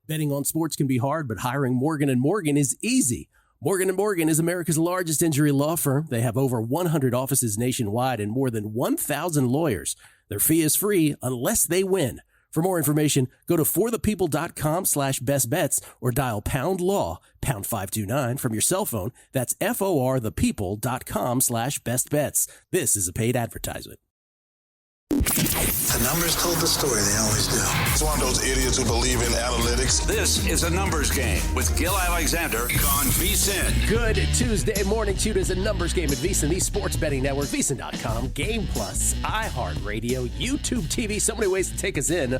Betting on sports can be hard, but hiring Morgan & Morgan is easy. Morgan & Morgan is America's largest injury law firm. They have over 100 offices nationwide and more than 1,000 lawyers. Their fee is free unless they win. For more information, go to forthepeople.com/bestbets or dial pound law, pound 529 from your cell phone. That's forthepeople.com/bestbets. This is a paid advertisement. The numbers told the story, they always do. It's one of those idiots who believe in analytics. This is a numbers game with Gill Alexander on VSiN. Good Tuesday morning to you. It is a numbers game at VSiN, the sports betting network, VSiN.com, Game Plus, iHeartRadio, YouTube TV. So many ways to take us in.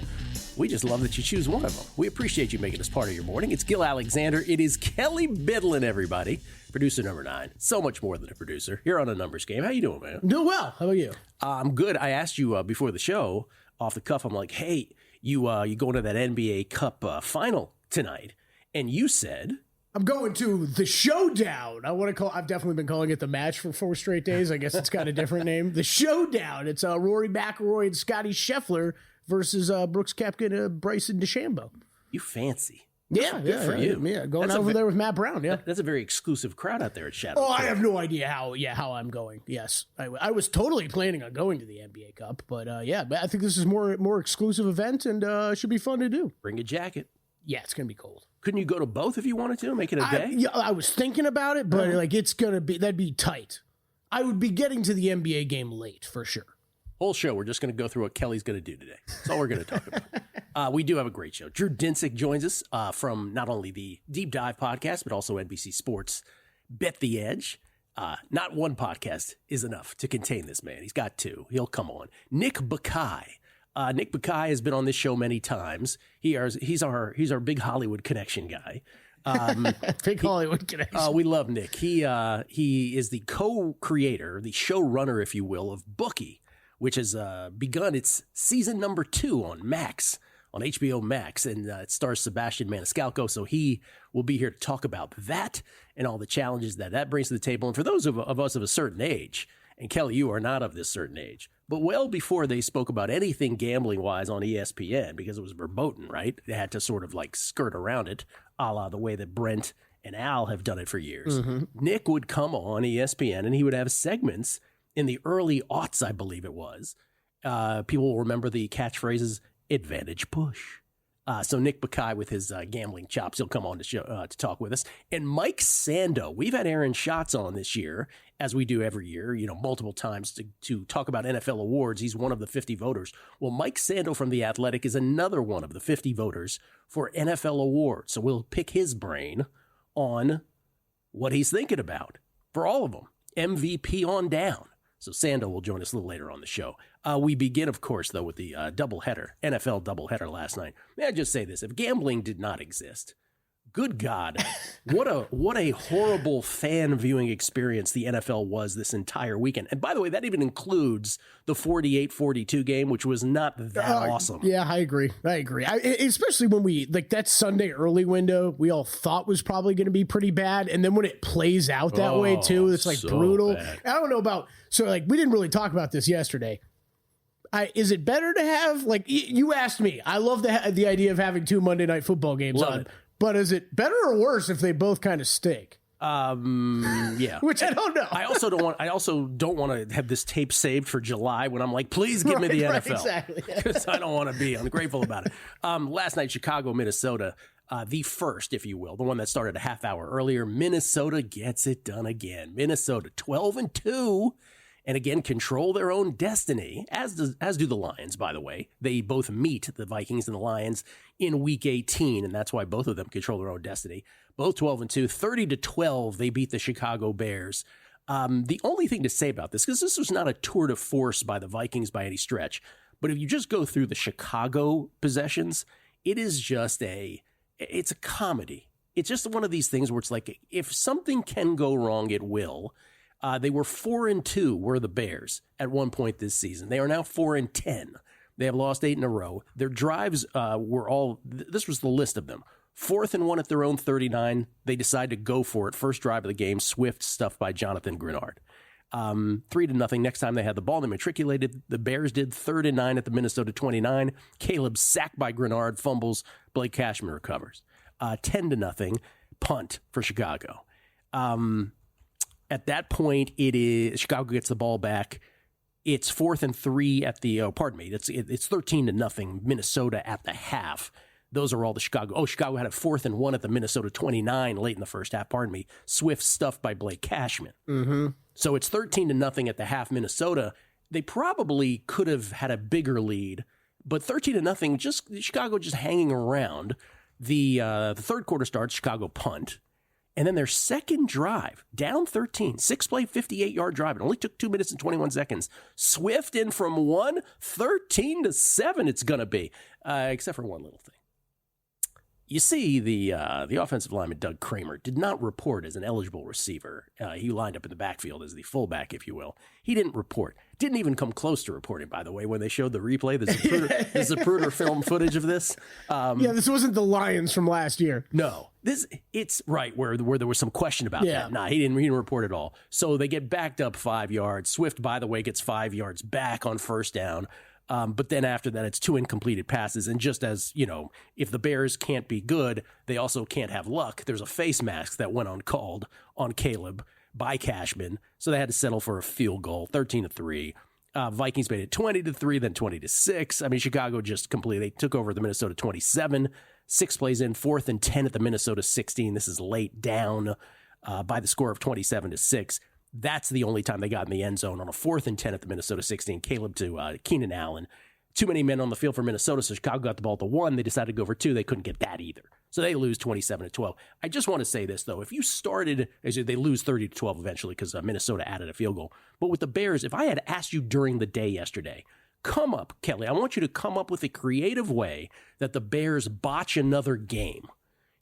We just love that you choose one of them. We appreciate you making us part of your morning. It's Gill Alexander. It is Kelley Bydlon, everybody. Producer number 9. So much more than a producer. Here on a numbers game. How you doing, man? Doing well. How about you? I'm good. I asked you before the show, off the cuff, I'm like, hey, you going to that NBA Cup final tonight? And you said... I'm going to the Showdown. I've definitely been calling it the match for 4 straight days. I guess it's got a different name. The Showdown. It's Rory McIlroy and Scottie Scheffler versus Brooks Koepka and Bryson DeChambeau. You fancy. Yeah, good for you. Yeah, going over there with Matt Brown. Yeah, that's a very exclusive crowd out there at Shadow. Oh, I have no idea how I'm going. Yes, I was totally planning on going to the NBA Cup, but but I think this is more exclusive event and should be fun to do. Bring a jacket. Yeah, it's gonna be cold. Couldn't you go to both if you wanted to? Make it a day. Yeah, I was thinking about it, but that'd be tight. I would be getting to the NBA game late for sure. Whole show, we're just going to go through what Kelley's going to do today. That's all we're going to talk about. We do have a great show. Drew Dinsick joins us from not only the Deep Dive podcast, but also NBC Sports Bet the Edge. Not one podcast is enough to contain this man. He's got 2. He'll come on. Nick Bakay. Nick Bakay has been on this show many times. He's our big Hollywood connection guy. Big Hollywood connection. We love Nick. He is the co-creator, the showrunner, if you will, of Bookie, which has begun its season number 2 on HBO Max, and it stars Sebastian Maniscalco, so he will be here to talk about that and all the challenges that brings to the table. And for those of us of a certain age, and Kelley, you are not of this certain age, but well before they spoke about anything gambling-wise on ESPN, because it was verboten, right? They had to sort of like skirt around it, a la the way that Brent and Al have done it for years. Mm-hmm. Nick would come on ESPN, and he would have segments in the early aughts, I believe it was. People will remember the catchphrases, advantage push. So Nick Bakay with his gambling chops, he'll come on to talk with us. And Mike Sando, we've had Aaron Schatz on this year, as we do every year, multiple times to talk about NFL awards. He's one of the 50 voters. Well, Mike Sando from The Athletic is another one of the 50 voters for NFL awards. So we'll pick his brain on what he's thinking about for all of them, MVP on down. So Sando will join us a little later on the show. We begin, of course, though, with the doubleheader, NFL doubleheader last night. May I just say this? If gambling did not exist, good God, what a horrible fan viewing experience the NFL was this entire weekend. And by the way, that even includes the 48-42 game, which was not that awesome. Yeah, I agree. Especially when that Sunday early window, we all thought was probably going to be pretty bad. And then when it plays out that way, too, it's so brutal. Bad. I don't know about... So, we didn't really talk about this yesterday. Is it better to have, you asked me, I love the idea of having 2 Monday Night Football games love on. It. But is it better or worse if they both kind of stink? Yeah. Which I don't know. I also don't want to have this tape saved for July when I'm like, please give me the NFL. Right, exactly. Because I don't want to be ungrateful about it. Last night, Chicago, Minnesota, the first, if you will, the one that started a half hour earlier. Minnesota gets it done again. Minnesota 12-2. And again, control their own destiny, as do the Lions, by the way. They both meet the Vikings and the Lions in Week 18, and that's why both of them control their own destiny. Both 12-2, 30-12, they beat the Chicago Bears. The only thing to say about this, because this was not a tour de force by the Vikings by any stretch, but if you just go through the Chicago possessions, it is just it's a comedy. It's just one of these things where it's like, if something can go wrong, it will. They were 4-2, were the Bears at one point this season. They are now 4-10. They have lost 8 in a row. Their drives were all, this was the list of them. 4th and 1 at their own 39. They decide to go for it. First drive of the game, swift stuff by Jonathan Grenard. 3-0. Next time they had the ball, they matriculated. The Bears did 3rd and 9 at the Minnesota 29. Caleb sacked by Grenard, fumbles. Blake Cashman recovers. 10-0 punt for Chicago. At that point, Chicago gets the ball back. It's 4th and 3 at the, it's 13-0 Minnesota at the half. Those are all the Chicago. Chicago had a 4th and 1 at the Minnesota 29 late in the first half. Swift stuffed by Blake Cashman. Mm-hmm. So it's 13-0 at the half Minnesota. They probably could have had a bigger lead, but 13-0, just Chicago just hanging around. The third quarter starts, Chicago punt. And then their second drive, down 13, 6-play, 58-yard drive. It only took 2 minutes and 21 seconds. Swift in from 1, 13-7 it's going to be, except for one little thing. You see, the offensive lineman, Doug Kramer, did not report as an eligible receiver. He lined up in the backfield as the fullback, if you will. He didn't report. Didn't even come close to reporting, by the way, when they showed the replay. The Zapruder film footage of this. This wasn't the Lions from last year. No. It's right where there was some question about that. Nah, he didn't report at all. So they get backed up 5 yards. Swift, by the way, gets 5 yards back on first down. But then after that, it's 2 incompleted passes. And just as, if the Bears can't be good, they also can't have luck. There's a face mask that went uncalled on Caleb by Cashman. So they had to settle for a field goal, 13-3. Vikings made it 20-3, then 20-6. I mean, Chicago just completely, they took over the Minnesota 27. 6 plays in, 4th and 10 at the Minnesota 16. This is late down by the score of 27-6. That's the only time they got in the end zone on a 4th and 10 at the Minnesota 16. Caleb to Keenan Allen. Too many men on the field for Minnesota, so Chicago got the ball to 1. They decided to go for 2. They couldn't get that either. So they lose 27-12. I just want to say this, though. If you started, they lose 30-12 eventually because Minnesota added a field goal. But with the Bears, if I had asked you during the day yesterday, come up, Kelley, I want you to come up with a creative way that the Bears botch another game.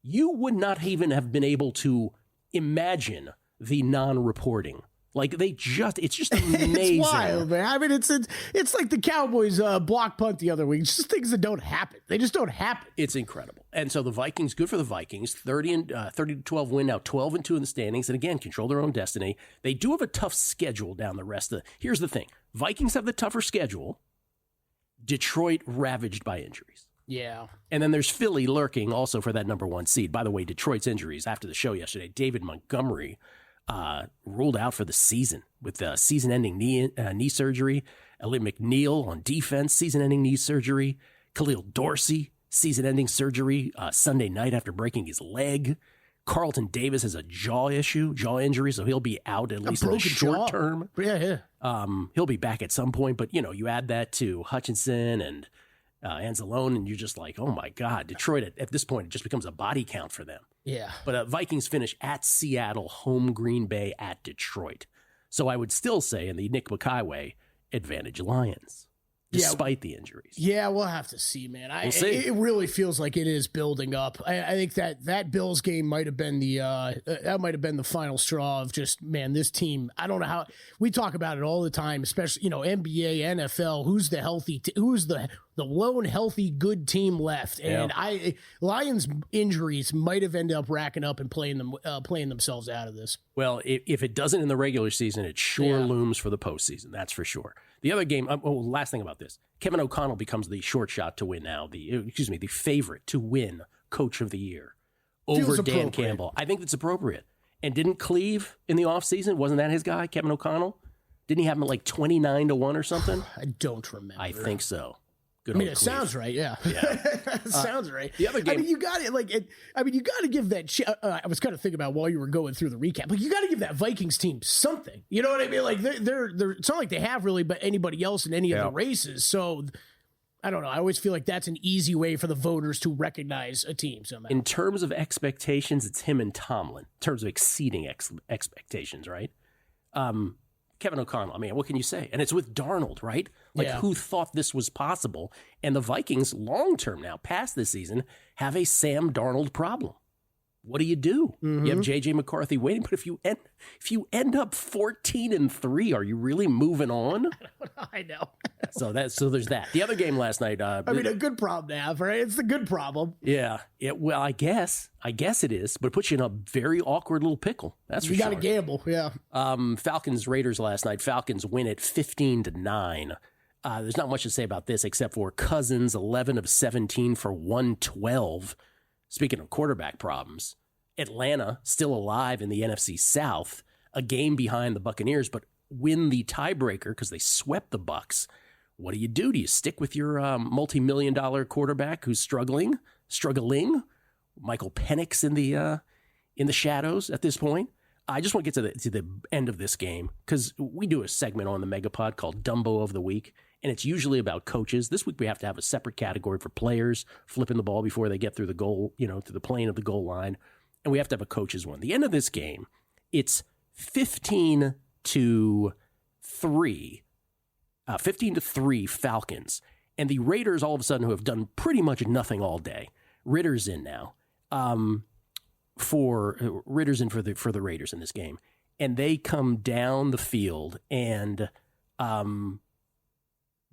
You would not even have been able to imagine the non-reporting. Like it's just amazing. It's wild, man. I mean, it's like the Cowboys block punt the other week. It's just things that don't happen. They just don't happen. It's incredible. And so the Vikings, good for the Vikings, 30-12 win, now 12-2 in the standings, and again, control their own destiny. They do have a tough schedule down the rest of the. Here's the thing: Vikings have the tougher schedule. Detroit ravaged by injuries. Yeah. And then there's Philly lurking also for that number 1 seed. By the way, Detroit's injuries after the show yesterday, David Montgomery ruled out for the season with season-ending knee surgery. Elliot McNeil on defense, season-ending knee surgery. Khalil Dorsey, season-ending surgery Sunday night after breaking his leg. Carlton Davis has a jaw injury, so he'll be out at least in the short term. Yeah. He'll be back at some point, but you add that to Hutchinson and Anzalone, and you're just like, oh my God, Detroit at this point, it just becomes a body count for them. Yeah. But Vikings finish at Seattle, home Green Bay, at Detroit. So I would still say, in the Nick Mackay way, advantage Lions, despite the injuries. Yeah, we'll have to see, man. We'll see. It really feels like it is building up. I think that Bills game might have been the final straw of just, man, this team. I don't know how we talk about it all the time, especially NBA, NFL. Who's the healthy? Who's the lone healthy good team left? And Lions injuries might have ended up racking up and playing themselves out of this. Well, if it doesn't in the regular season, it sure looms for the postseason. That's for sure. The other game, last thing about this, Kevin O'Connell becomes the short shot to win now, the favorite to win Coach of the Year over Dan Campbell. I think that's appropriate. And didn't Cleve in the offseason, wasn't that his guy, Kevin O'Connell? Didn't he have him at like 29-1 or something? I don't remember. I think so. Good, I mean, it sounds right. Yeah. It sounds right. The other game. I mean, you got it. You got to give that. I was kind of thinking about while you were going through the recap. Like, you got to give that Vikings team something. You know what I mean? Like, they're. It's not like they have really, but anybody else in any of the races. So, I don't know. I always feel like that's an easy way for the voters to recognize a team somehow. In terms of expectations, it's him and Tomlin. In terms of exceeding expectations, right? Kevin O'Connell, I mean, what can you say? And it's with Darnold, right? Like, who thought this was possible? And the Vikings, long-term now, past this season, have a Sam Darnold problem. what do? You have J.J. McCarthy waiting, but if you end up 14-3, are you really moving on? I know. So there's that. The other game last night. I mean, a good problem to have, right? It's a good problem. Yeah. Well, I guess it is, but it puts you in a very awkward little pickle. That's for sure. You got to gamble, yeah. Falcons Raiders last night. Falcons win it 15-9. There's not much to say about this except for Cousins 11 of 17 for 112. Speaking of quarterback problems, Atlanta still alive in the NFC South, a game behind the Buccaneers, but win the tiebreaker because they swept the Bucs. What do? Do you stick with your multi-million-dollar quarterback who's struggling? Michael Penix in the shadows at this point. I just want to get to the end of this game because we do a segment on the Megapod called Dumbo of the Week, and it's usually about coaches. This week we have to have a separate category for players flipping the ball before they get through the goal, to the plane of the goal line, and we have to have a coaches one. The end of this game, it's 15-3 Falcons, and the Raiders all of a sudden, who have done pretty much nothing all day. Ritter's in now. For the Raiders in this game, and they come down the field and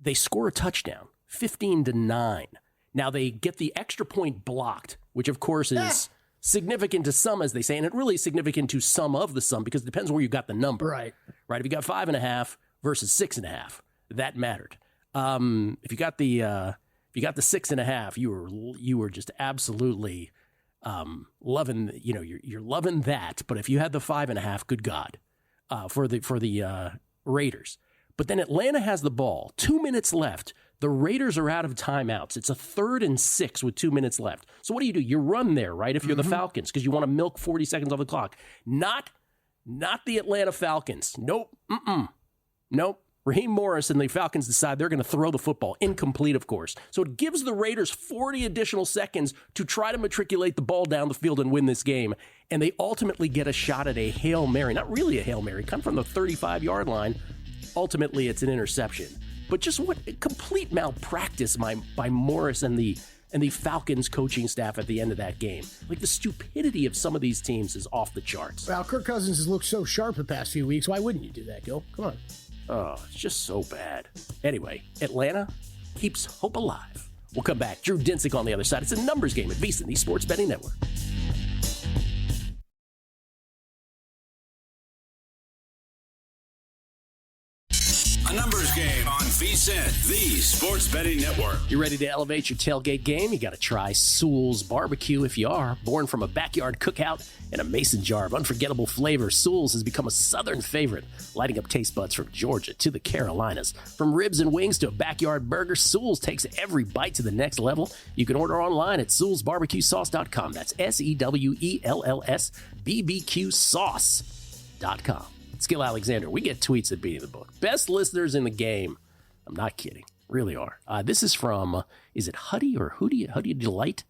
they score a touchdown, 15-9. Now they get the extra point blocked, which of course is significant to some, as they say, and it really is significant to some of the sum because it depends where you got the number. Right. If you got 5.5 versus 6.5, that mattered. If you got the 6.5, you were just absolutely loving, you're loving that. But if you had the 5.5, good God, for the Raiders. But then Atlanta has the ball, 2 minutes left. The Raiders are out of timeouts. It's a 3rd and 6 with 2 minutes left. So what do? You run there, right? If you're the Falcons, because you want to milk 40 seconds off the clock. Not the Atlanta Falcons. Nope. Nope. Raheem Morris and the Falcons decide they're going to throw the football. Incomplete, of course. So it gives the Raiders 40 additional seconds to try to matriculate the ball down the field and win this game. And they ultimately get a shot at a Hail Mary. Not really a Hail Mary. Come from the 35-yard line. Ultimately, it's an interception. But just what complete malpractice by Morris and the Falcons coaching staff at the end of that game. Like, the stupidity of some of these teams is off the charts. Well, Kirk Cousins has looked so sharp the past few weeks. Why wouldn't you do that, Gill? Come on. Oh, it's just so bad. Anyway, Atlanta keeps hope alive. We'll come back. Drew Dinsick on the other side. It's a numbers game at VSiN, the Sports Betting Network. A numbers game on VSiN, the Sports Betting Network. You ready to elevate your tailgate game? You got to try Sewell's Barbecue if you are. Born from a backyard cookout and a mason jar of unforgettable flavor, Sewell's has become a southern favorite, lighting up taste buds from Georgia to the Carolinas. From ribs and wings to a backyard burger, Sewell's takes every bite to the next level. You can order online at Sewell'sBarbecueSauce.com. That's SEWELLS BBQ Sauce.com. Gill Alexander, we get tweets at Beating the Book. Best listeners in the game. I'm not kidding. Really are. This is from, is it Huddy or Hootie? Huddy Delight?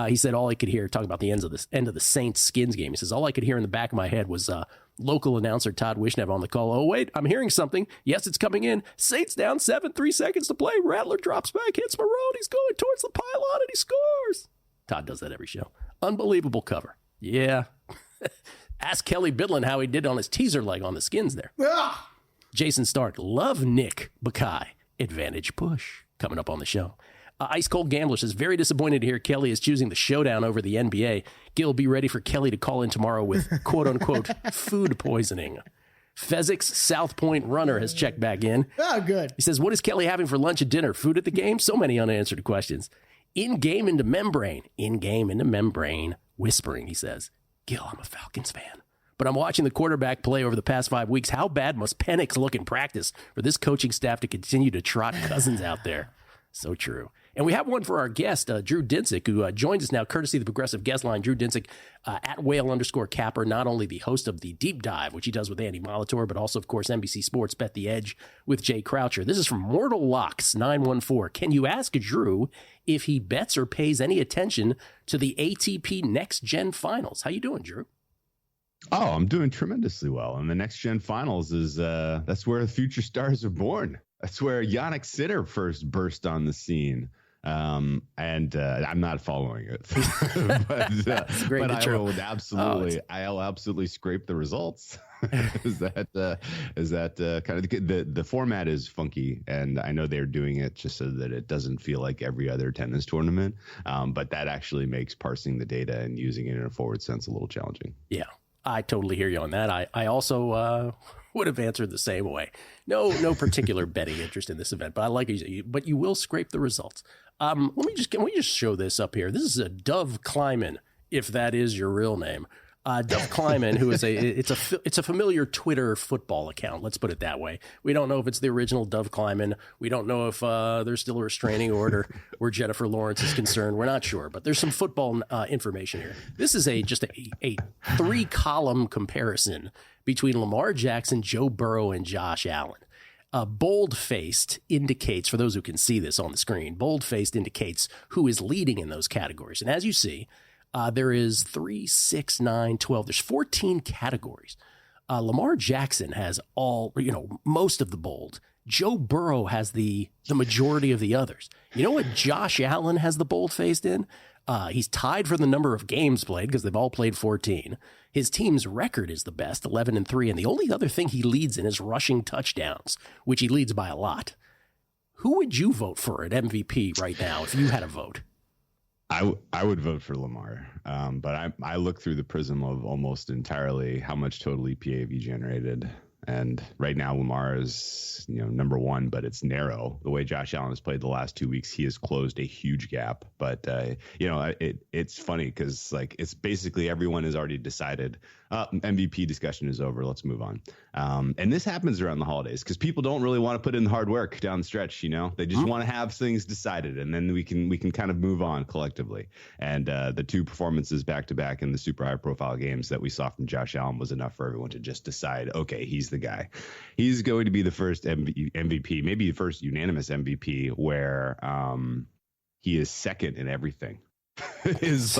He said all I could hear, talking about the end of the Saints Skins game. He says, all I could hear in the back of my head was local announcer Todd Wishnev on the call. Oh, wait, I'm hearing something. Yes, it's coming in. Saints down 7, 3 seconds to play. Rattler drops back, hits Marone. He's going towards the pylon and he scores. Todd does that every show. Unbelievable cover. Yeah. Ask Kelley Bydlon how he did on his teaser leg on the Skins there. Ah! Jason Stark, love Nick Bakay. Advantage push. Coming up on the show. Ice Cold Gambler says, very disappointed to hear Kelley is choosing the showdown over the NBA. Gill, be ready for Kelley to call in tomorrow with quote-unquote food poisoning. Fezzik's South Point runner has checked back in. Oh, good. He says, what is Kelley having for lunch and dinner? Food at the game? So many unanswered questions. In-game into membrane. In-game into membrane. Whispering, he says. Gill, I'm a Falcons fan, but I'm watching the quarterback play over the past 5 weeks. How bad must Penix look in practice for this coaching staff to continue to trot Cousins out there? So true. And we have one for our guest, Drew Dinsick, who joins us now, courtesy of the Progressive Guest Line. Drew Dinsick, at @whale_capper, not only the host of the Deep Dive, which he does with Andy Molitor, but also, of course, NBC Sports Bet the Edge with Jay Croucher. This is from Mortal Locks 914. Can you ask Drew if he bets or pays any attention to the ATP Next Gen Finals? How you doing, Drew? Oh, I'm doing tremendously well. And the Next Gen Finals is that's where the future stars are born. That's where Yannick Sinner first burst on the scene. and I'm not following it. but I'll absolutely scrape the results. Is that kind of the format is funky, and I know they're doing it just so that it doesn't feel like every other tennis tournament. But that actually makes parsing the data and using it in a forward sense a little challenging. Yeah, I totally hear you on that. I also would have answered the same way. No particular betting interest in this event, but I like it. But you will scrape the results. Can we just show this up here? This is a Dove Kleiman, if that is your real name. Dove Kleiman, who is it's a familiar Twitter football account. Let's put it that way. We don't know if it's the original Dove Kleiman. We don't know if there's still a restraining order where Jennifer Lawrence is concerned. We're not sure, but there's some football information here. This is just a 3-column comparison between Lamar Jackson, Joe Burrow, and Josh Allen. Bold-faced indicates, for those who can see this on the screen, bold-faced indicates who is leading in those categories. And as you see, there is 3, 6, 9, 12. There's 14 categories. Lamar Jackson has most of the bold. Joe Burrow has the majority of the others. You know what Josh Allen has the bold-faced in? He's tied for the number of games played because they've all played 14. His team's record is the best, 11-3, and the only other thing he leads in is rushing touchdowns, which he leads by a lot. Who would you vote for at MVP right now if you had a vote? I would vote for Lamar, but I look through the prism of almost entirely how much total EPA have you generated. And right now, Lamar is, number one, but it's narrow. The way Josh Allen has played the last 2 weeks, he has closed a huge gap. But, it's funny because, it's basically everyone has already decided MVP discussion is over. Let's move on. And this happens around the holidays because people don't really want to put in the hard work down the stretch. They just want to have things decided, and then we can kind of move on collectively. And the 2 performances back to back in the super high profile games that we saw from Josh Allen was enough for everyone to just decide, okay, he's the guy. He's going to be the first MVP, maybe the first unanimous MVP where he is second in everything. Is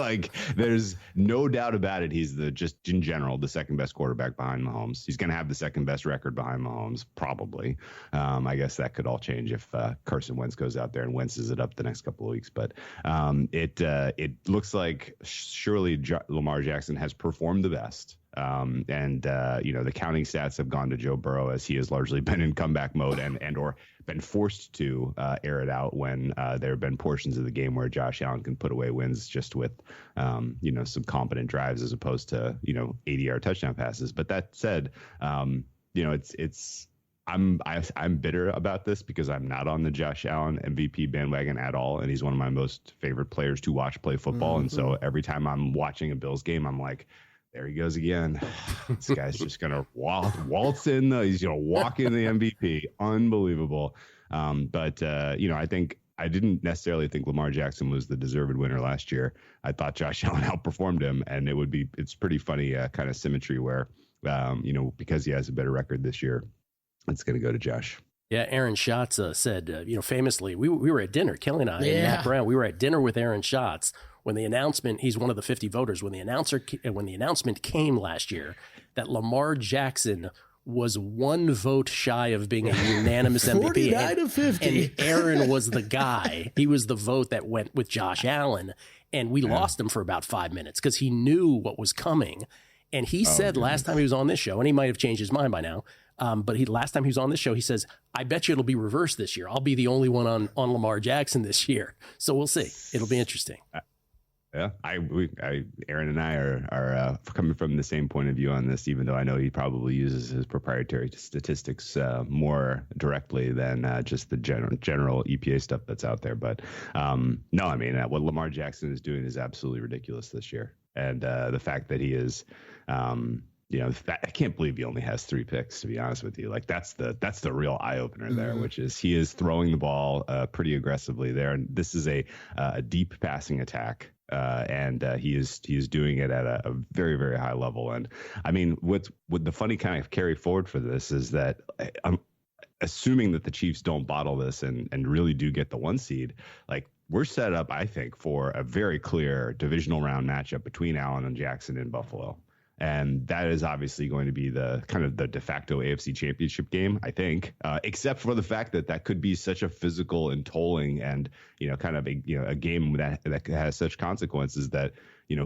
there's no doubt about it. He's just in general the second best quarterback behind Mahomes. He's going to have the second best record behind Mahomes, probably. I guess that could all change if Carson Wentz goes out there and Wentzes it up the next couple of weeks. But it looks like surely Lamar Jackson has performed the best. The counting stats have gone to Joe Burrow as he has largely been in comeback mode and or been forced to air it out when there have been portions of the game where Josh Allen can put away wins just with some competent drives as opposed to 80-yard touchdown passes. But that said, I'm bitter about this because I'm not on the Josh Allen MVP bandwagon at all, and he's one of my most favorite players to watch play football. Mm-hmm. And so every time I'm watching a Bills game, I'm like, there he goes again. This guy's just going to waltz in. He's going to walk in the MVP. Unbelievable. I didn't necessarily think Lamar Jackson was the deserved winner last year. I thought Josh Allen outperformed him, and it's pretty funny kind of symmetry where, because he has a better record this year, it's going to go to Josh. Yeah, Aaron Schatz said, famously, we were at dinner, Kelley and I, and Matt Brown, we were at dinner with Aaron Schatz when the announcement, he's one of the 50 voters, when the announcement came last year that Lamar Jackson was 1 vote shy of being a unanimous MVP. 49 to 50. And Aaron was the guy. He was the vote that went with Josh Allen. And we lost him for about 5 minutes because he knew what was coming. And he said last time he was on this show, and he might have changed his mind by now, but last time he was on this show, he says, I bet you it'll be reversed this year. I'll be the only one on Lamar Jackson this year. So we'll see. It'll be interesting. Yeah, Aaron and I are coming from the same point of view on this, even though I know he probably uses his proprietary statistics more directly than just the general EPA stuff that's out there. But what Lamar Jackson is doing is absolutely ridiculous this year. And the fact that he is, I can't believe he only has 3 picks, to be honest with you. That's the real eye opener there, which is he is throwing the ball pretty aggressively there. And this is a deep passing attack. And he is doing it at a very, very high level. And I mean, what the funny kind of carry forward for this is that I'm assuming that the Chiefs don't bottle this and really do get the 1 seed. We're set up, I think, for a very clear divisional round matchup between Allen and Jackson in Buffalo. And that is obviously going to be the kind of the de facto AFC championship game, I think, except for the fact that that could be such a physical and tolling and, kind of a game that has such consequences that,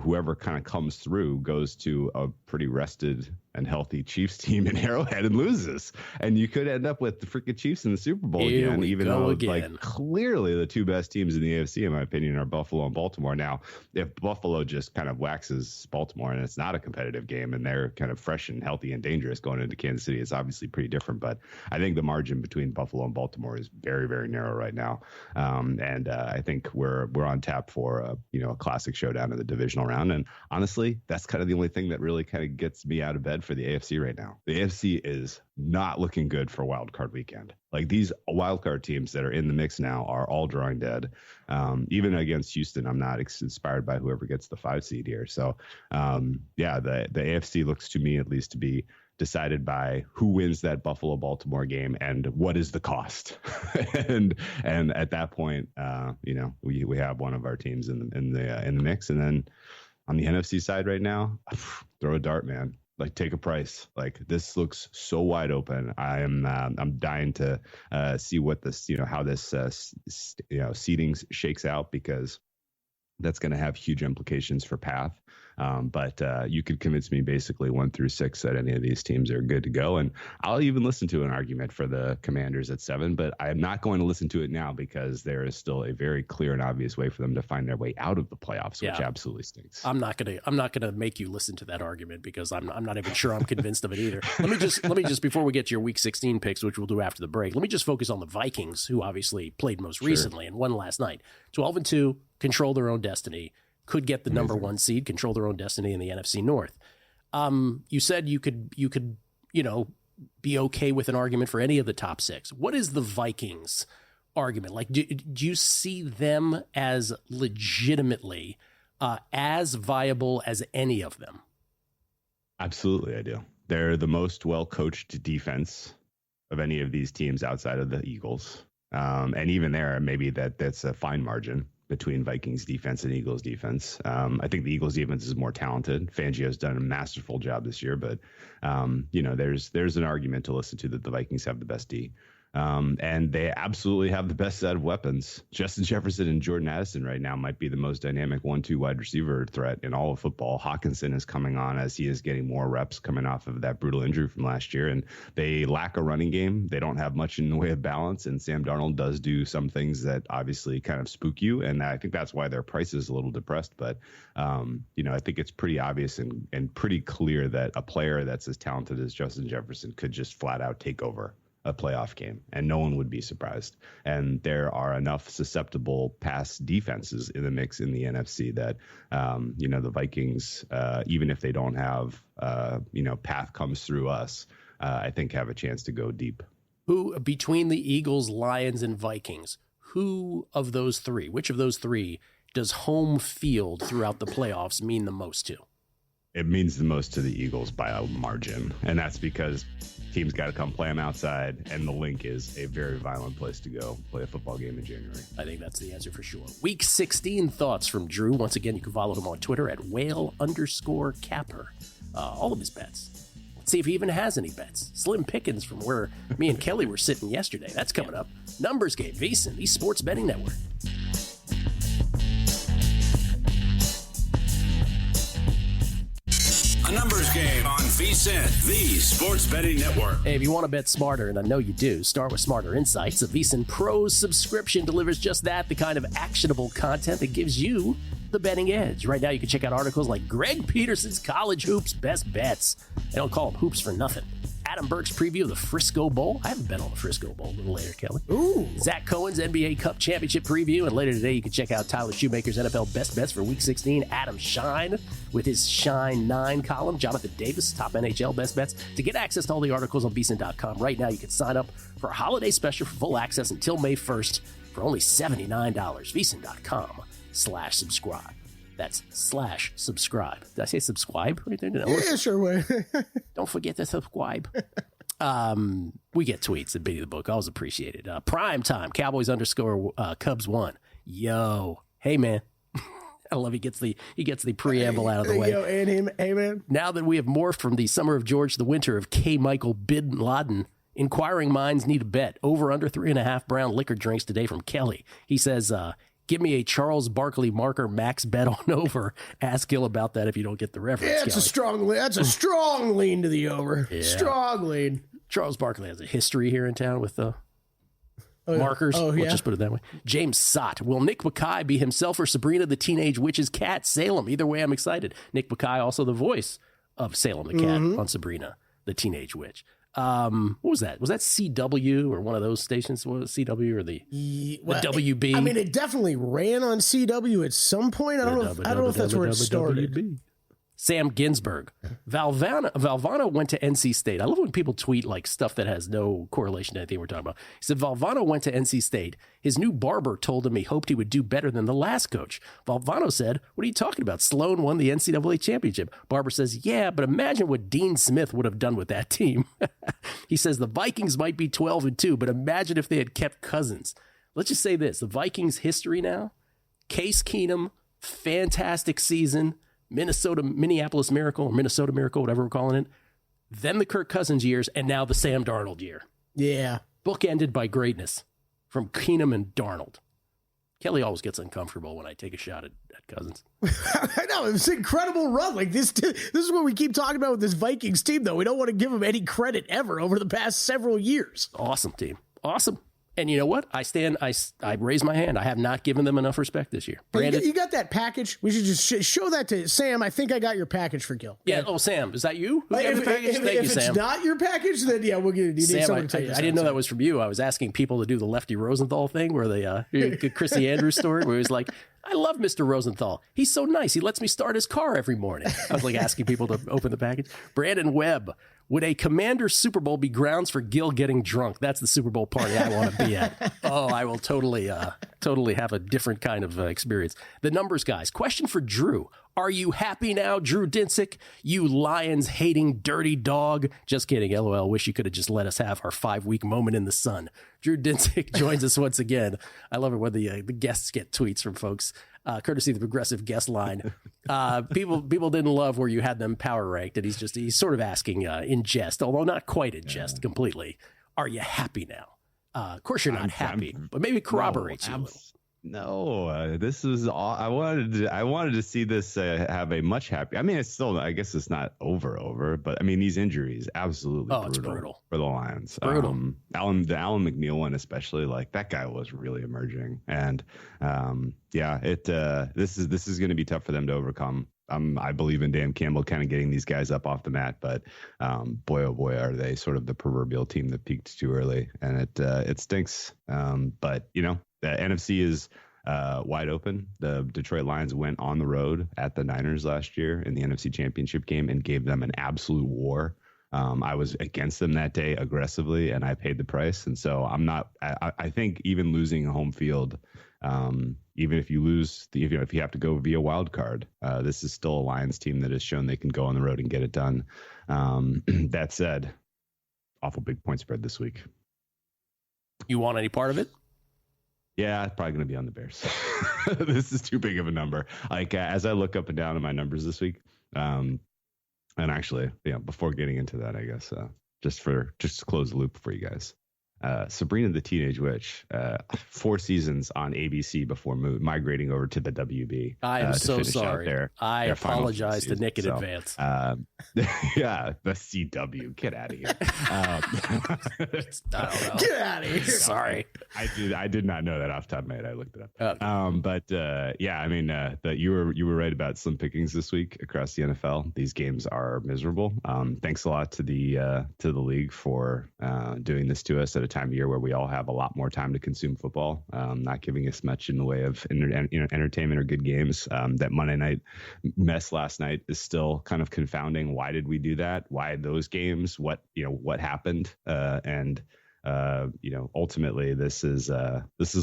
whoever kind of comes through goes to a pretty rested and healthy Chiefs team in Arrowhead and loses. And you could end up with the freaking Chiefs in the Super Bowl again, even though like clearly the two best teams in the AFC, in my opinion, are Buffalo and Baltimore. Now, if Buffalo just kind of waxes Baltimore and it's not a competitive game and they're kind of fresh and healthy and dangerous going into Kansas City, it's obviously pretty different. But I think the margin between Buffalo and Baltimore is very, very narrow right now. And I think we're on tap for a classic showdown in the divisional round. And honestly, that's kind of the only thing that really kind of gets me out of bed for the AFC right now. The AFC is not looking good for wild card weekend. Like these wild card teams that are in the mix now are all drawing dead. Even against Houston, I'm not inspired by whoever gets the 5 seed here. So the AFC looks to me at least to be decided by who wins that Buffalo-Baltimore game and what is the cost. and at that point, we have one of our teams in the mix. And then on the NFC side right now, throw a dart, man. Like take a price. Like this looks so wide open. I'm dying to see what this, how this seeding shakes out, because that's going to have huge implications for path. But you could convince me basically 1 through 6 that any of these teams are good to go. And I'll even listen to an argument for the Commanders at 7, but I'm not going to listen to it now because there is still a very clear and obvious way for them to find their way out of the playoffs, which absolutely stinks. I'm not gonna make you listen to that argument because I'm not even sure I'm convinced of it either. Let me just before we get to your Week 16 picks, which we'll do after the break, let me just focus on the Vikings, who obviously played most recently and won last night. 12-2, control their own destiny. Could get the number 1 seed, control their own destiny in the NFC North. You said you could be okay with an argument for any of the top 6. What is the Vikings argument? Like, do you see them as legitimately as viable as any of them? Absolutely, I do. They're the most well-coached defense of any of these teams outside of the Eagles. And even there, maybe that's a fine margin between Vikings defense and Eagles defense. I think the Eagles defense is more talented. Fangio's done a masterful job this year, but there's an argument to listen to that the Vikings have the best D. And they absolutely have the best set of weapons. Justin Jefferson and Jordan Addison right now might be the most dynamic 1-2 wide receiver threat in all of football. Hawkinson is coming on as he is getting more reps coming off of that brutal injury from last year. And they lack a running game. They don't have much in the way of balance. And Sam Darnold does do some things that obviously kind of spook you. And I think that's why their price is a little depressed. But, I think it's pretty obvious and pretty clear that a player that's as talented as Justin Jefferson could just flat out take over a playoff game, and no one would be surprised. And there are enough susceptible pass defenses in the mix in the NFC that, the Vikings, even if they don't have, path comes through us, I think have a chance to go deep. Who, between the Eagles, Lions, and Vikings, which of those three does home field throughout the playoffs mean the most to? It means the most to the Eagles by a margin. And that's because teams got to come play them outside, and the Link is a very violent place to go play a football game in January. I think that's the answer for sure. Week 16 thoughts from Drew. Once again, you can follow him on Twitter at whale_capper. All of his bets. Let's see if he even has any bets. Slim pickings from where me and Kelley were sitting yesterday. That's coming up. Numbers Game, VSiN, the Sports Betting Network. A numbers game on VSiN, the Sports Betting Network. Hey, if you want to bet smarter, and I know you do, start with Smarter Insights. A VSiN Pro subscription delivers just that, the kind of actionable content that gives you the betting edge. Right now, you can check out articles like Greg Peterson's College Hoops Best Bets. They don't call them hoops for nothing. Adam Burke's preview of the Frisco Bowl. I haven't bet on the Frisco Bowl. A little later, Kelley. Ooh. Zach Cohen's NBA Cup Championship preview. And later today, you can check out Tyler Shoemaker's NFL Best Bets for Week 16. Adam Shine with his Shine 9 column. Jonathan Davis, top NHL Best Bets. To get access to all the articles on VSiN.com right now, you can sign up for a holiday special for full access until May 1st for only $79. VSiN.com/subscribe. That's /subscribe. Did I say subscribe right there? Yeah, sure way. Don't forget to subscribe. We get tweets at Biddy the Book. Always appreciate it. Prime time. Cowboys _ Cubs 1. Yo. Hey, man. I love he gets the preamble out of the way. Yo, and him, hey man. Now that we have morphed from the summer of George to the winter of K. Michael Bydlon, inquiring minds need a bet. Over under 3.5 brown liquor drinks today from Kelley. He says, give me a Charles Barkley marker max bet on over. Ask Gill about that if you don't get the reference. Yeah, that's a strong lean to the over. Yeah. Strong lean. Charles Barkley has a history here in town with markers. Oh, yeah. Let's just put it that way. James Sott. Will Nick Mackay be himself or Sabrina the Teenage Witch's cat? Salem. Either way, I'm excited. Nick Mackay, also the voice of Salem the cat on Sabrina the Teenage Witch. What was that? Was that CW or one of those stations? What was it, CW or the WB? I mean, it definitely ran on CW at some point. I don't know if that's where it started. Sam Ginsberg. Valvano went to NC State. I love when people tweet like stuff that has no correlation to anything we're talking about. He said Valvano went to NC State. His new barber told him he hoped he would do better than the last coach. Valvano said, what are you talking about? Sloan won the NCAA championship. Barber says, yeah, but imagine what Dean Smith would have done with that team. He says the Vikings might be 12-2, but imagine if they had kept Cousins. Let's just say this. The Vikings history now, Case Keenum, fantastic season. Minneapolis Miracle or Minnesota Miracle, whatever we're calling it. Then the Kirk Cousins years, and now the Sam Darnold year. Yeah. Bookended by greatness from Keenum and Darnold. Kelley always gets uncomfortable when I take a shot at Cousins. I know. It was an incredible run. Like this is what we keep talking about with this Vikings team, though. We don't want to give them any credit ever over the past several years. Awesome team. Awesome. And you know what? I raise my hand. I have not given them enough respect this year. Brandon, you got that package? We should just show that to Sam. I think I got your package for Gill. Yeah. Oh, Sam, is that you? If Thank you, Sam. It's not your package, then yeah, we'll get it. Sam, I didn't know that was from you. I was asking people to do the Lefty Rosenthal thing where they, Chrissy Andrews story, where he was like, I love Mr. Rosenthal. He's so nice. He lets me start his car every morning. I was like asking people to open the package. Brandon Webb. Would a Commander Super Bowl be grounds for Gill getting drunk? That's the Super Bowl party I want to be at. Oh, I will totally have a different kind of experience. The numbers guys. Question for Drew. Are you happy now, Drew Dinsick? You Lions-hating dirty dog. Just kidding. LOL. Wish you could have just let us have our 5-week moment in the sun. Drew Dinsick joins us once again. I love it when the guests get tweets from folks. Courtesy of the Progressive guest line. People didn't love where you had them power ranked, and he's sort of asking in jest, although not quite in jest completely. Are you happy now? Of course you're not happy, but maybe corroborates you a little. No, this was all I wanted to see this have a much happier. I mean, it's still, I guess it's not over, but I mean, these injuries absolutely brutal for the Lions. Brutal. The Alan McNeil one, especially, like that guy was really emerging, and this is going to be tough for them to overcome. I believe in Dan Campbell kind of getting these guys up off the mat, but boy, oh boy, are they sort of the proverbial team that peaked too early, and it stinks. But you know, the NFC is wide open. The Detroit Lions went on the road at the Niners last year in the NFC Championship game and gave them an absolute war. I was against them that day aggressively, and I paid the price. And so I'm not. I think even losing home field, even if you lose, if you have to go via wild card, this is still a Lions team that has shown they can go on the road and get it done. That said, awful big point spread this week. You want any part of it? Yeah, it's probably going to be on the Bears. This is too big of a number. Like as I look up and down at my numbers this week, and actually, before getting into that, I guess just to close the loop for you guys. Sabrina the Teenage Witch, 4 seasons on ABC before migrating over to the WB. I am so sorry. I apologize to Nick in advance. Yeah, the CW. Get out of here. I don't know. Get out of here. Sorry. I did not know that off the top of my head. I looked it up. Okay. But I mean, you were right about slim pickings this week across the NFL. These games are miserable. Thanks a lot to the league for doing this to us at a time of year where we all have a lot more time to consume football, not giving us much in the way of entertainment or good games. That Monday night mess last night is still kind of confounding. Why did we do that? Why those games? What happened? Ultimately this is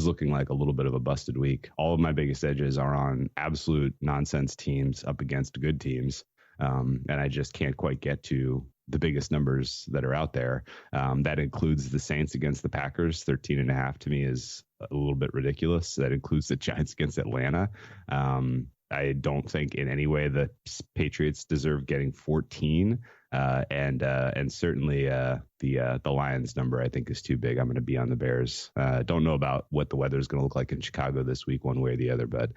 looking like a little bit of a busted week. All of my biggest edges are on absolute nonsense teams up against good teams. And I just can't quite get to the biggest numbers that are out there. That includes the Saints against the Packers. 13.5 to me is a little bit ridiculous. That includes the Giants against Atlanta. I don't think in any way the Patriots deserve getting 14. And certainly the Lions number I think is too big. I'm going to be on the Bears. Don't know about what the weather is going to look like in Chicago this week, one way or the other. But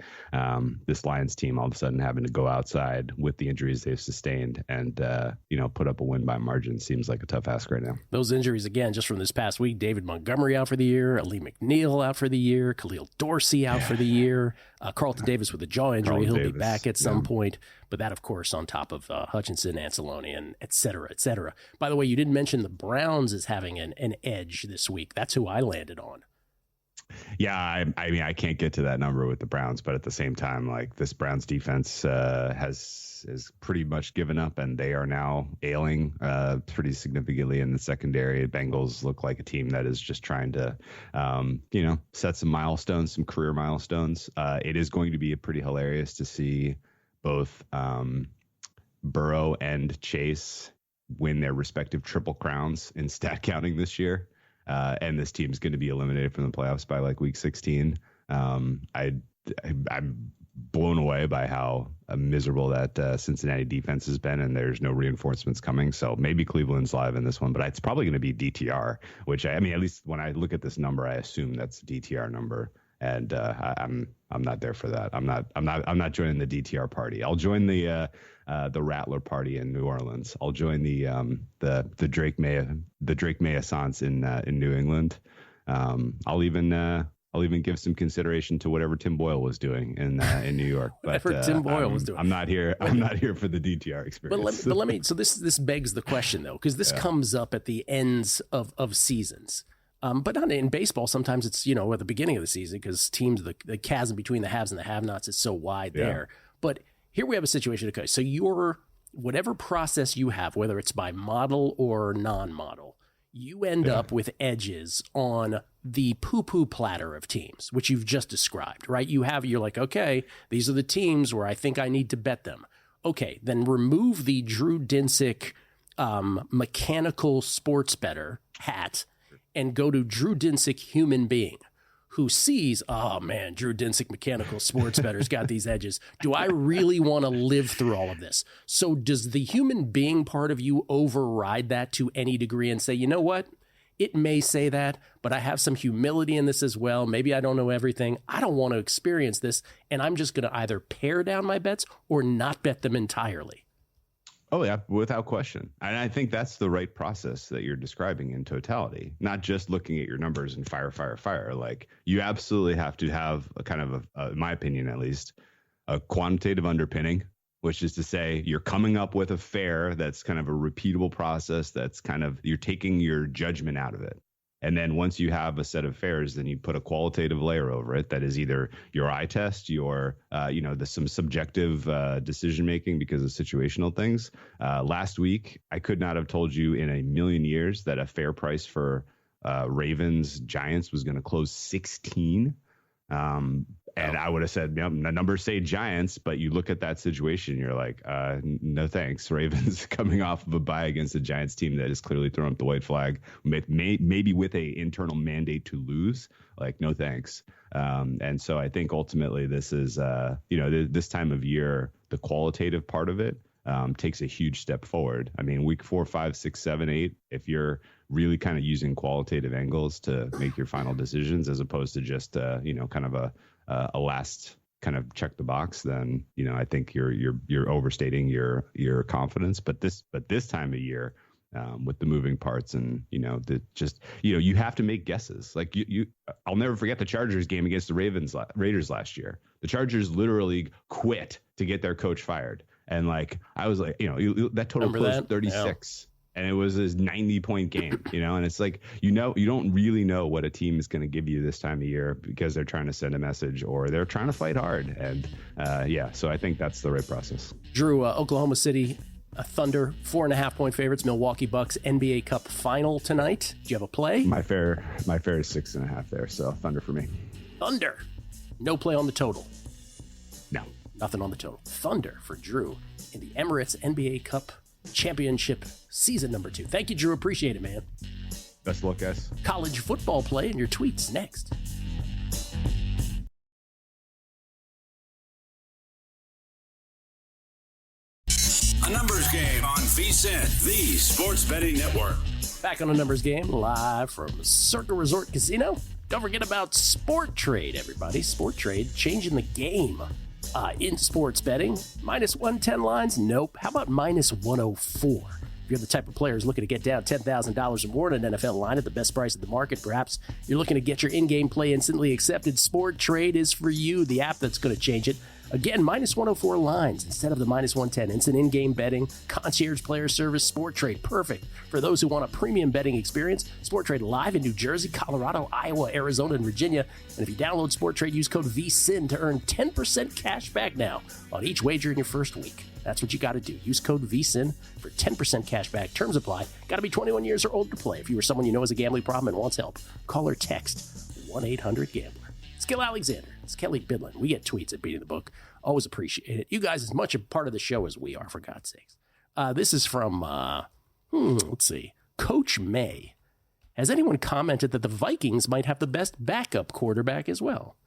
this Lions team all of a sudden having to go outside with the injuries they've sustained and put up a win by margin seems like a tough ask right now. Those injuries again, just from this past week: David Montgomery out for the year, Ali McNeil out for the year, Khalil Dorsey out for the year, Carlton Davis with a jaw injury. He'll be back at some point. But that, of course, on top of Hutchinson, Anceloni, and et cetera, et cetera. By the way, you didn't mention the Browns as having an edge this week. That's who I landed on. Yeah, I mean, I can't get to that number with the Browns, but at the same time, like this Browns defense has pretty much given up, and they are now ailing pretty significantly in the secondary. Bengals look like a team that is just trying to, set some milestones, some career milestones. It is going to be pretty hilarious to see both Burrow and Chase win their respective triple crowns in stat counting this year. And this team's going to be eliminated from the playoffs by like week 16. I'm blown away by how miserable that Cincinnati defense has been, and there's no reinforcements coming. So maybe Cleveland's live in this one, but it's probably going to be DTR, which I mean, at least when I look at this number, I assume that's a DTR number. And I'm not there for that. I'm not joining the DTR party. I'll join the Rattler party in New Orleans. I'll join the Drake May Assance in New England. I'll even give some consideration to whatever Tim Boyle was doing in New York. But, whatever Tim Boyle was doing. I'm not here for the DTR experience. But let me. So this begs the question though, because this comes up at the ends of seasons. But not in baseball. Sometimes it's, at the beginning of the season because teams, the chasm between the haves and the have-nots is so wide there. But here we have a situation. Okay, so your whatever process you have, whether it's by model or non-model, you end up with edges on the poo-poo platter of teams, which you've just described, right? You're like, okay, these are the teams where I think I need to bet them. Okay, then remove the Drew Dinsick mechanical sports bettor hat and go to Drew Dinsick human being who sees, oh man, Drew Dinsick mechanical sports bettor's got these edges. Do I really want to live through all of this? So does the human being part of you override that to any degree and say, you know what? It may say that, but I have some humility in this as well. Maybe I don't know everything. I don't want to experience this, and I'm just going to either pare down my bets or not bet them entirely. Oh, yeah, without question. And I think that's the right process that you're describing in totality, not just looking at your numbers and fire. Like you absolutely have to have a kind of, in my opinion, at least, a quantitative underpinning, which is to say you're coming up with a fare that's kind of a repeatable process that's kind of you're taking your judgment out of it. And then once you have a set of fares, then you put a qualitative layer over it that is either your eye test, your, some subjective decision making because of situational things. Last week, I could not have told you in a million years that a fair price for Ravens Giants was going to close 16. And I would have said, the numbers say Giants, but you look at that situation, you're like, no thanks. Ravens coming off of a bye against a Giants team that is clearly throwing up the white flag, maybe with a internal mandate to lose. Like, no thanks. And so I think ultimately this is, this time of year, the qualitative part of it takes a huge step forward. I mean, week 4, 5, 6, 7, 8, if you're really kind of using qualitative angles to make your final decisions as opposed to just, kind of a last kind of check the box, then, I think you're overstating your confidence. But this time of year, with the moving parts and, you have to make guesses. Like I'll never forget the Chargers game against the Raiders last year. The Chargers literally quit to get their coach fired. And like, I was like, that total closed 36. Yeah. And it was this 90-point game, and it's like, you don't really know what a team is going to give you this time of year because they're trying to send a message or they're trying to fight hard. And so I think that's the right process. Drew, Oklahoma City Thunder, 4.5-point favorites, Milwaukee Bucks, NBA Cup final tonight. Do you have a play? My fair is 6.5 there. So Thunder for me. Thunder. No play on the total. No. Nothing on the total. Thunder for Drew in the Emirates NBA Cup Championship season number 2. Thank you, Drew. Appreciate it, man. Best of luck, guys. College football play and your tweets next. A numbers game on VSiN, the sports betting network. Back on a numbers game, live from Circa Resort Casino. Don't forget about Sport Trade, everybody. Sport Trade, changing the game in sports betting. Minus 110 lines? Nope. How about minus 104? If you're the type of players looking to get down $10,000 or more in an NFL line at the best price of the market, perhaps you're looking to get your in-game play instantly accepted, Sport Trade is for you, the app that's going to change it. Again, minus 104 lines instead of the minus 110. Instant in-game betting, concierge player service, Sport Trade. Perfect for those who want a premium betting experience. Sport Trade live in New Jersey, Colorado, Iowa, Arizona, and Virginia. And if you download Sport Trade, use code VSIN to earn 10% cash back now on each wager in your first week. That's what you got to do. Use code VSIN for 10% cash back. Terms apply. Got to be 21 years or older to play. If you or someone you know has a gambling problem and wants help, call or text 1-800-GAMBLER. It's Gill Alexander. It's Kelley Bydlon. We get tweets at Beating the Book. Always appreciate it. You guys as much a part of the show as we are, for God's sakes. This is from, let's see, Coach May. Has anyone commented that the Vikings might have the best backup quarterback as well?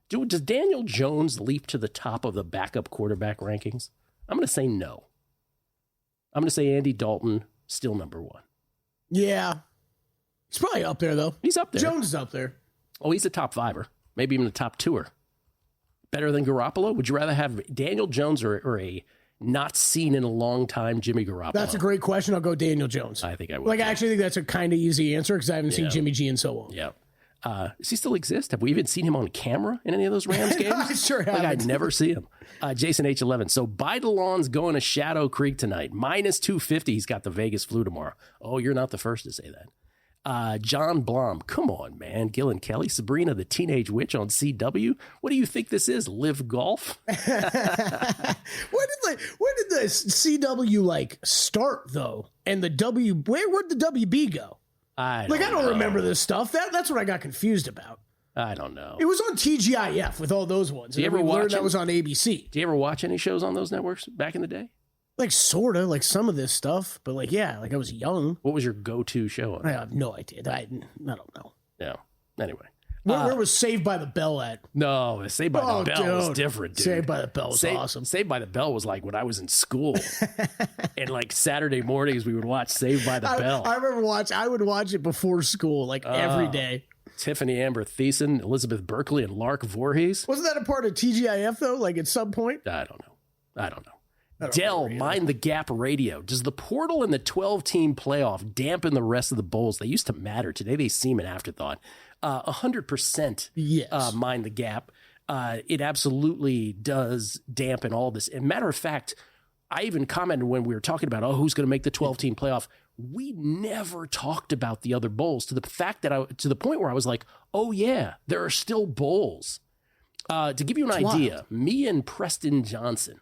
Does Daniel Jones leap to the top of the backup quarterback rankings? I'm going to say no. I'm going to say Andy Dalton, still number one. Yeah. He's probably up there, though. He's up there. Jones is up there. Oh, he's a top fiver. Maybe even a top twoer. Better than Garoppolo? Would you rather have Daniel Jones or a not seen in a long time Jimmy Garoppolo? That's a great question. I'll go Daniel Jones. I think I would. Like, I actually think that's a kind of easy answer because I haven't seen Jimmy G in so long. Yeah. Does he still exist? Have we even seen him on camera in any of those Rams games? I sure haven't. Like, I'd never see him. Jason H11. So Bydlon's going to Shadow Creek tonight. Minus 250. He's got the Vegas flu tomorrow. Oh, you're not the first to say that. John Blom, come on, man. Gill and Kelley, Sabrina the Teenage Witch on CW. What do you think this is? Live Golf? When did the CW like start though? And the where'd the WB go? I don't remember this stuff. That's what I got confused about. I don't know. It was on TGIF with all those ones. Do you ever watch that was on ABC? Do you ever watch any shows on those networks back in the day? Like, sort of, like some of this stuff. But, like, yeah, like I was young. What was your go-to show on? I have no idea. I don't know. Yeah. Anyway. Where was Saved by the Bell at? No, Saved by the Bell was different, dude. Saved by the Bell was awesome. Saved by the Bell was like when I was in school. And, like, Saturday mornings, we would watch Saved by the Bell. I remember I would watch it before school, like, every day. Tiffany Amber Thiessen, Elizabeth Berkley, and Lark Voorhees. Wasn't that a part of TGIF, though, like at some point? I don't know. Dell, Mind the Gap Radio. Does the portal and the 12-team playoff dampen the rest of the bowls? They used to matter. Today they seem an afterthought. 100% yes. Mind the Gap. It absolutely does dampen all this. And matter of fact, I even commented when we were talking about, who's going to make the 12-team playoff? We never talked about the other bowls to the point where I was like, oh yeah, there are still bowls. To give you an idea, me and Preston Johnson,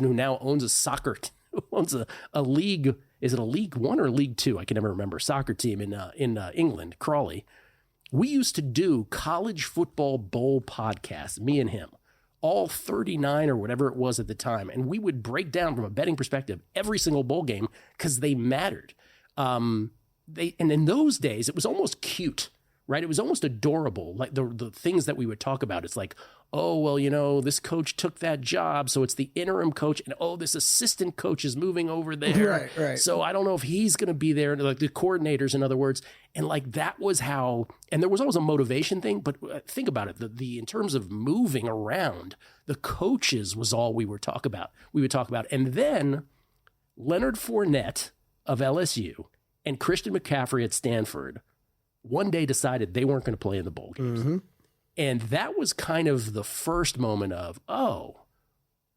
who now owns a league. Is it a League One or League Two? I can never remember. Soccer team in England, Crawley. We used to do college football bowl podcasts, me and him, all 39 or whatever it was at the time. And we would break down from a betting perspective every single bowl game because they mattered. And in those days, it was almost cute, right? It was almost adorable. Like the things that we would talk about. It's like, oh, well, this coach took that job, so it's the interim coach. And, this assistant coach is moving over there. Right. So I don't know if he's going to be there. Like the coordinators, in other words. And like that was how, and there was always a motivation thing. But think about it. The in terms of moving around, the coaches was all we would talk about. And then Leonard Fournette of LSU and Christian McCaffrey at Stanford one day decided they weren't going to play in the bowl games. Mm-hmm. And that was kind of the first moment of,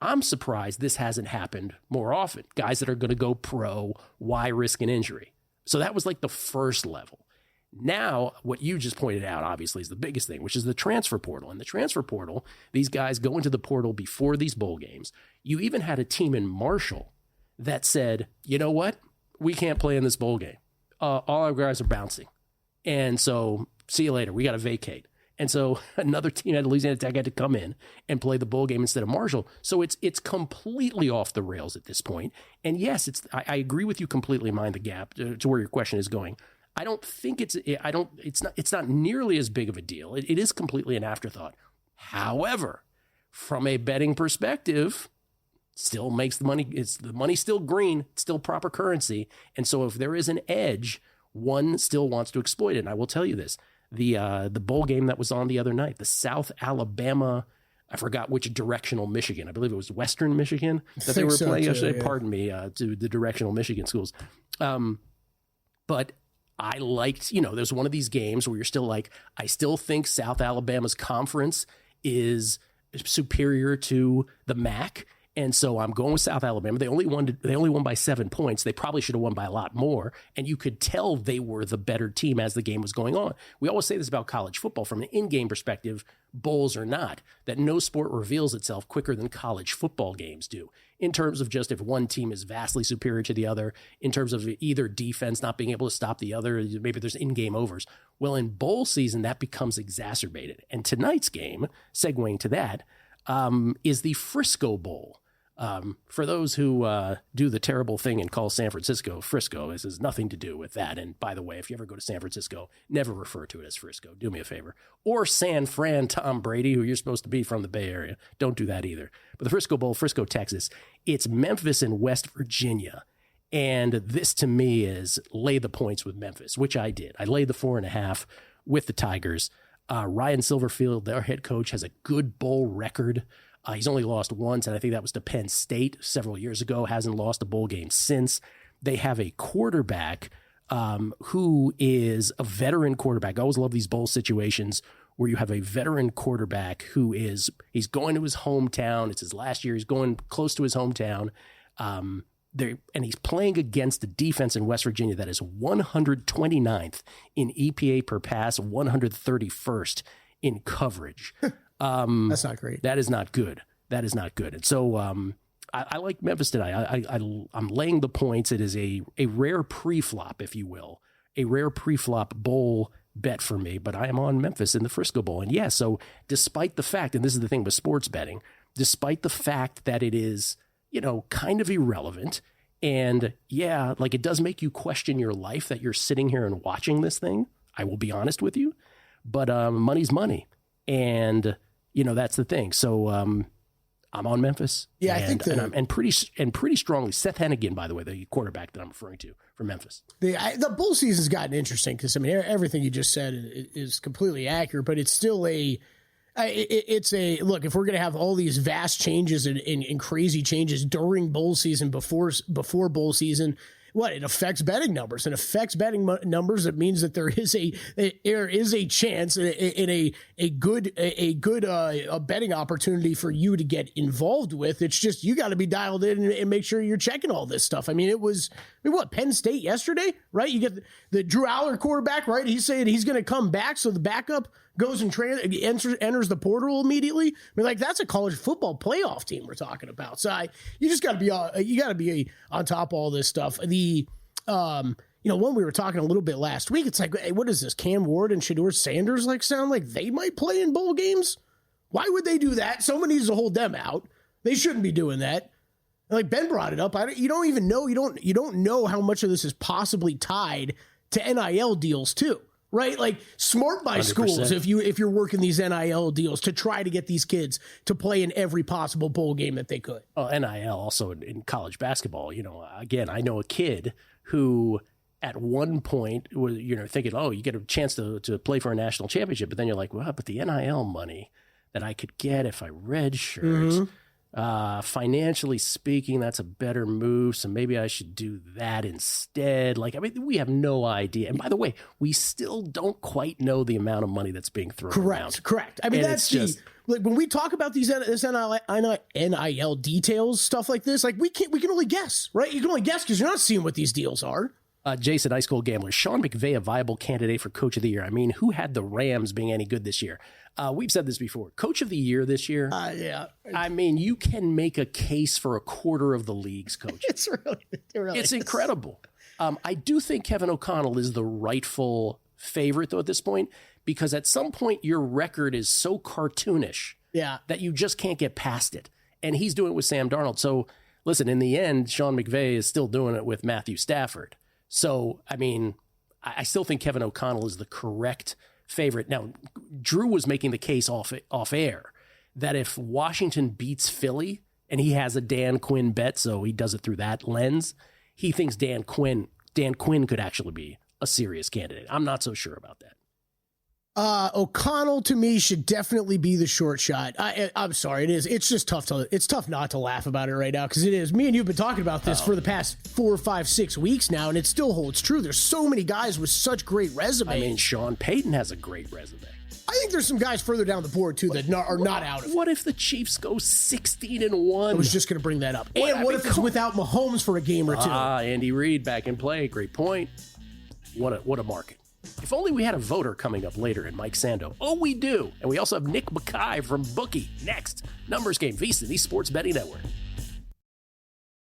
I'm surprised this hasn't happened more often. Guys that are going to go pro, why risk an injury? So that was like the first level. Now, what you just pointed out, obviously, is the biggest thing, which is the transfer portal. And the transfer portal, these guys go into the portal before these bowl games. You even had a team in Marshall that said, you know what? We can't play in this bowl game. All our guys are bouncing. And so, see you later. We got to vacate. And so another team at Louisiana Tech had to come in and play the bowl game instead of Marshall. So it's completely off the rails at this point. And yes, I agree with you completely, Mind the Gap, to where your question is going. I don't think it's not nearly as big of a deal. It is completely an afterthought. However, from a betting perspective, still makes the money. The money's still green, it's still proper currency. And so if there is an edge, one still wants to exploit it. And I will tell you this, the bowl game that was on the other night, the South Alabama, I forgot which directional Michigan. I believe it was Western Michigan that they were playing yesterday. Yeah. Pardon me, to the directional Michigan schools. But I liked, there's one of these games where you're still like, I still think South Alabama's conference is superior to the MAC. And so I'm going with South Alabama. They only won by 7 points. They probably should have won by a lot more. And you could tell they were the better team as the game was going on. We always say this about college football from an in-game perspective, bowls or not, that no sport reveals itself quicker than college football games do. In terms of just if one team is vastly superior to the other, in terms of either defense not being able to stop the other, maybe there's in-game overs. Well, in bowl season, that becomes exacerbated. And tonight's game, segueing to that, is the Frisco Bowl. For those who do the terrible thing and call San Francisco Frisco, this has nothing to do with that. And by the way, if you ever go to San Francisco, never refer to it as Frisco. Do me a favor. Or San Fran Tom Brady, who you're supposed to be from the Bay Area. Don't do that either. But the Frisco Bowl, Frisco, Texas, it's Memphis and West Virginia. And this to me is lay the points with Memphis, which I did. I laid the 4.5 with the Tigers. Ryan Silverfield, their head coach, has a good bowl record. He's only lost once, and I think that was to Penn State several years ago. Hasn't lost a bowl game since. They have a quarterback who is a veteran quarterback. I always love these bowl situations where you have a veteran quarterback he's going to his hometown. It's his last year. He's going close to his hometown. And he's playing against a defense in West Virginia that is 129th in EPA per pass, 131st in coverage. That's not great. That is not good. That is not good. And so I like Memphis tonight. I'm laying the points. It is a rare pre-flop, if you will, a rare pre-flop bowl bet for me, but I am on Memphis in the Frisco Bowl. And yeah, so despite the fact, and this is the thing with sports betting, despite the fact that it is, kind of irrelevant, and yeah, like it does make you question your life that you're sitting here and watching this thing. I will be honest with you, but money's money. And that's the thing. So I'm on Memphis. Yeah, I think and pretty strongly. Seth Hennigan, by the way, the quarterback that I'm referring to from Memphis. The bowl season's gotten interesting because everything you just said is completely accurate, but it's still look. If we're going to have all these vast changes and crazy changes during bowl season, before bowl season. It affects betting numbers. It affects betting numbers. It means that there is a chance in a good betting opportunity for you to get involved with. It's just you got to be dialed in and make sure you're checking all this stuff. It was Penn State yesterday, right? You get the Drew Aller quarterback, right? He's saying he's going to come back, so the backup goes and enters the portal immediatly. That's a college football playoff team we're talking about. So you just got to be on top of all this stuff. When we were talking a little bit last week, it's like, hey, what is this? Cam Ward and Shedeur Sanders sound like they might play in bowl games? Why would they do that? Someone needs to hold them out. They shouldn't be doing that. Ben brought it up. You don't even know. You don't know how much of this is possibly tied to NIL deals too. Right? Smart by 100%. Schools if you're working these NIL deals to try to get these kids to play in every possible bowl game that they could. Oh, NIL also in college basketball, again, I know a kid who at one point was, thinking, oh, you get a chance to play for a national championship, but then you're like, well, but the NIL money that I could get if I redshirt, mm-hmm. Financially speaking, that's a better move. So maybe I should do that instead. We have no idea. And by the way, we still don't quite know the amount of money that's being thrown around. Correct. That's just when we talk about this NIL details, stuff like this, we can only guess, right? You can only guess because you're not seeing what these deals are. Jason, High School Gambler, Sean McVay, a viable candidate for Coach of the Year. Who had the Rams being any good this year? We've said this before. Coach of the Year this year? Yeah. You can make a case for a quarter of the league's coach. It's incredible. I do think Kevin O'Connell is the rightful favorite, though, at this point, because at some point your record is so cartoonish that you just can't get past it. And he's doing it with Sam Darnold. So, listen, in the end, Sean McVay is still doing it with Matthew Stafford. So, I still think Kevin O'Connell is the correct favorite. Now, Drew was making the case off air that if Washington beats Philly, and he has a Dan Quinn bet, so he does it through that lens. He thinks Dan Quinn could actually be a serious candidate. I'm not so sure about that. O'Connell to me should definitely be the short shot. I'm sorry, it is. It's just tough not to laugh about it right now because it is. Me and you've been talking about this for the past 4, 5, 6 weeks now, and it still holds true. There's so many guys with such great resumes. I mean, Sean Payton has a great resume. I think there's some guys further down the board too that are not out of it. What if the Chiefs go 16-1? I was just going to bring that up. What if it's without Mahomes for a game or two? Andy Reid back in play. Great point. What a market. If only we had a voter coming up later in Mike Sando. Oh, we do. And we also have Nick Mackay from Bookie next. Numbers Game, VSiN, the Sports Betting Network.